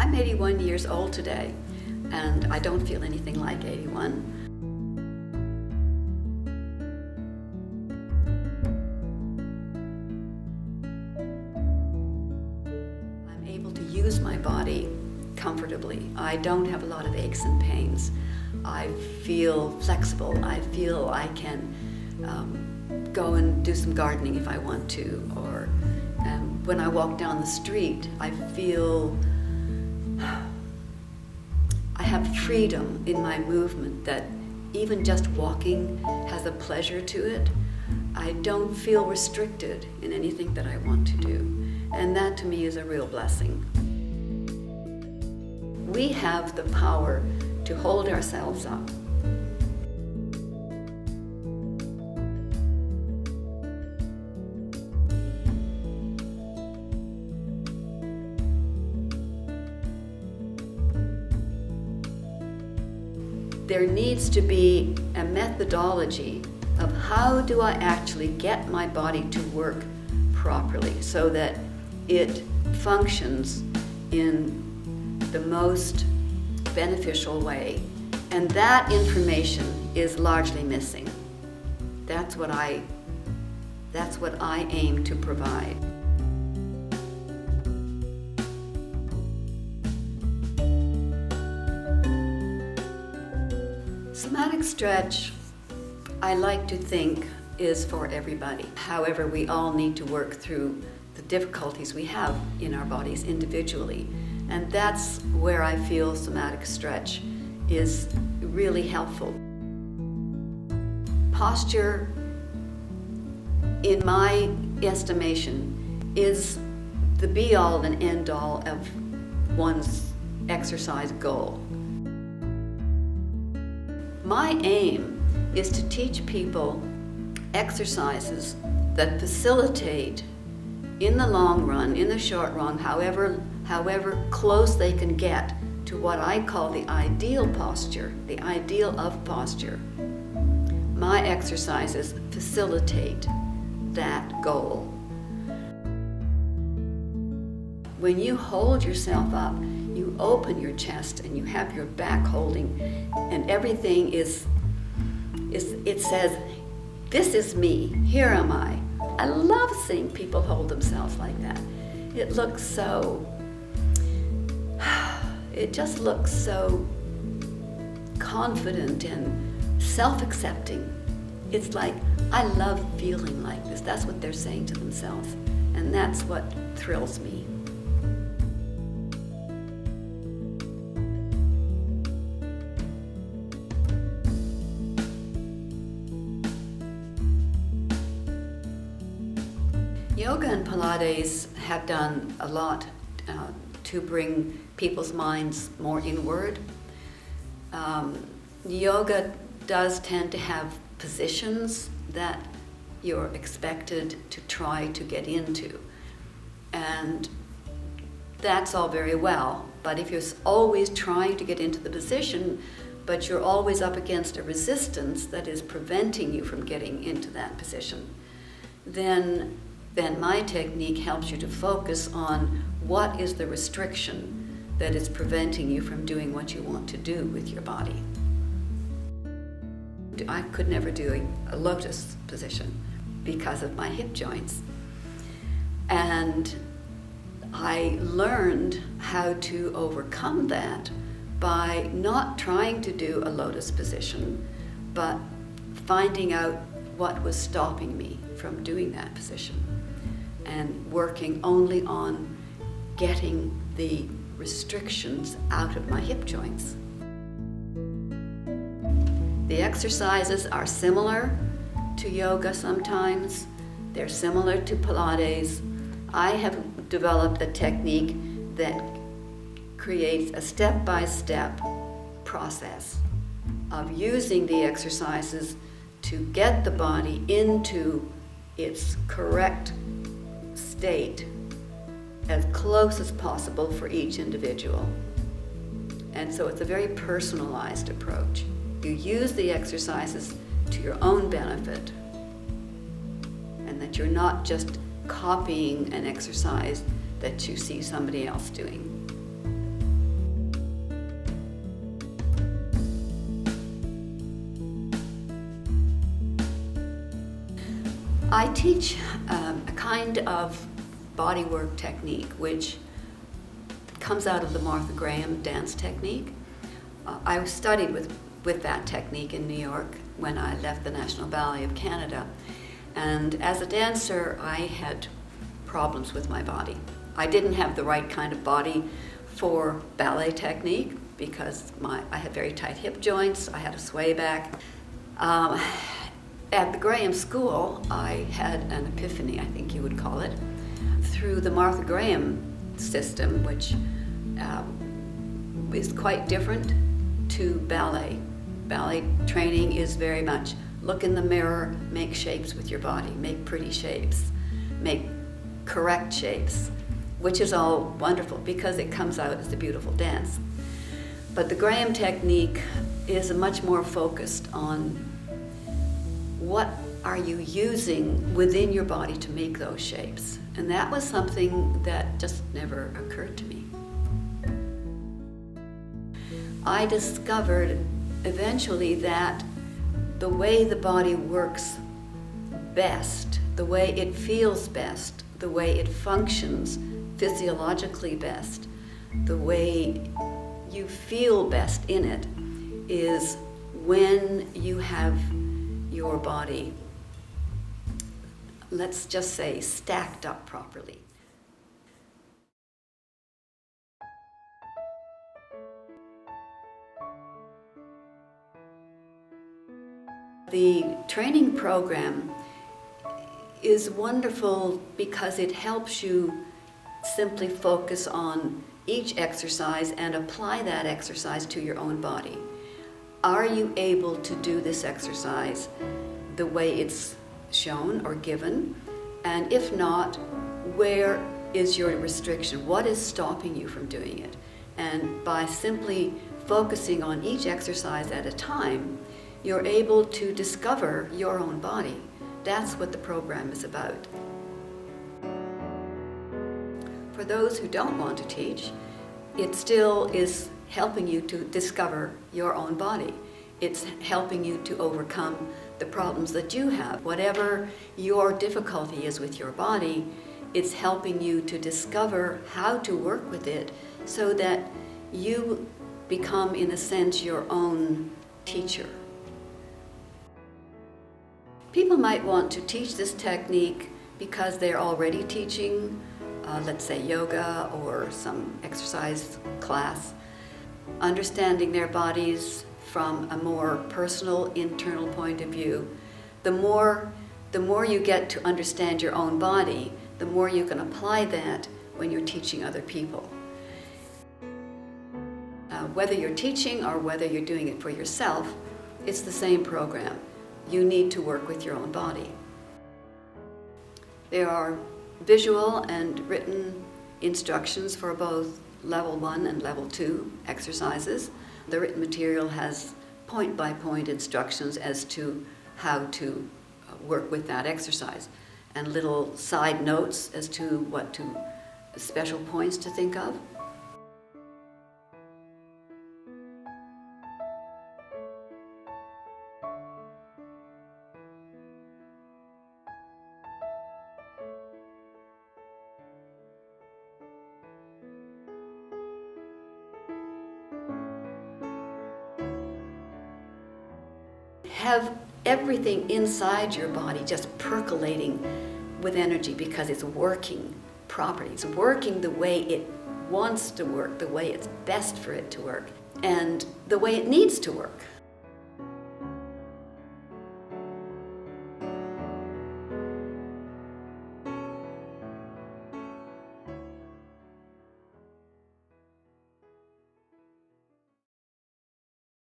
I'm 81 years old today, and I don't feel anything like 81. I'm able to use my body comfortably. I don't have a lot of aches and pains. I feel flexible. I feel I can go and do some gardening if I want to, or when I walk down the street, I feel I have freedom in my movement, that even just walking has a pleasure to it. I don't feel restricted in anything that I want to do, and that to me is a real blessing. We have the power to hold ourselves up. There needs to be a methodology of how do I actually get my body to work properly so that it functions in the most beneficial way. And that information is largely missing. That's what I aim to provide. Somatic stretch, I like to think, is for everybody. However, we all need to work through the difficulties we have in our bodies individually. And that's where I feel somatic stretch is really helpful. Posture, in my estimation, is the be-all and end-all of one's exercise goal. My aim is to teach people exercises that facilitate, in the long run, in the short run, however close they can get to what I call the ideal posture, the ideal of posture. My exercises facilitate that goal. When you hold yourself up, you open your chest and you have your back holding, and everything it says, this is me, here am I. I love seeing people hold themselves like that. It just looks so confident and self-accepting. It's like, I love feeling like this. That's what they're saying to themselves, and that's what thrills me. Yoga and Pilates have done a lot to bring people's minds more inward. Yoga does tend to have positions that you're expected to try to get into. And that's all very well, but if you're always trying to get into the position, but you're always up against a resistance that is preventing you from getting into that position, then my technique helps you to focus on what is the restriction that is preventing you from doing what you want to do with your body. I could never do a lotus position because of my hip joints. And I learned how to overcome that by not trying to do a lotus position, but finding out what was stopping me from doing that position and working only on getting the restrictions out of my hip joints. The exercises are similar to yoga sometimes. They're similar to Pilates. I have developed a technique that creates a step-by-step process of using the exercises to get the body into its correct state as close as possible for each individual. And so it's a very personalized approach. You use the exercises to your own benefit, and that you're not just copying an exercise that you see somebody else doing. I teach a kind of bodywork technique which comes out of the Martha Graham dance technique. I studied with that technique in New York when I left the National Ballet of Canada. And as a dancer, I had problems with my body. I didn't have the right kind of body for ballet technique because I had very tight hip joints, I had a sway back. At the Graham School, I had an epiphany, I think you would call it, through the Martha Graham system, which is quite different to ballet. Ballet training is very much look in the mirror, make shapes with your body, make pretty shapes, make correct shapes, which is all wonderful because it comes out as a beautiful dance. But the Graham technique is much more focused on what are you using within your body to make those shapes. And that was something that just never occurred to me. I discovered eventually that the way the body works best, the way it feels best, the way it functions physiologically best, the way you feel best in it is when you have your body, let's just say, stacked up properly. The training program is wonderful because it helps you simply focus on each exercise and apply that exercise to your own body. Are you able to do this exercise the way it's shown or given? And if not, where is your restriction? What is stopping you from doing it? And by simply focusing on each exercise at a time, you're able to discover your own body. That's what the program is about. For those who don't want to teach, it still is helping you to discover your own body. It's helping you to overcome the problems that you have. Whatever your difficulty is with your body, it's helping you to discover how to work with it so that you become, in a sense, your own teacher. People might want to teach this technique because they're already teaching, let's say yoga or some exercise class, understanding their bodies from a more personal, internal point of view. The more you get to understand your own body, the more you can apply that when you're teaching other people. Whether you're teaching or whether you're doing it for yourself, it's the same program. You need to work with your own body. There are visual and written instructions for both level 1 and level 2 exercises. The written material has point-by-point instructions as to how to work with that exercise and little side notes as to what special points to think of. Have everything inside your body just percolating with energy because it's working properly. It's working the way it wants to work, the way it's best for it to work, and the way it needs to work.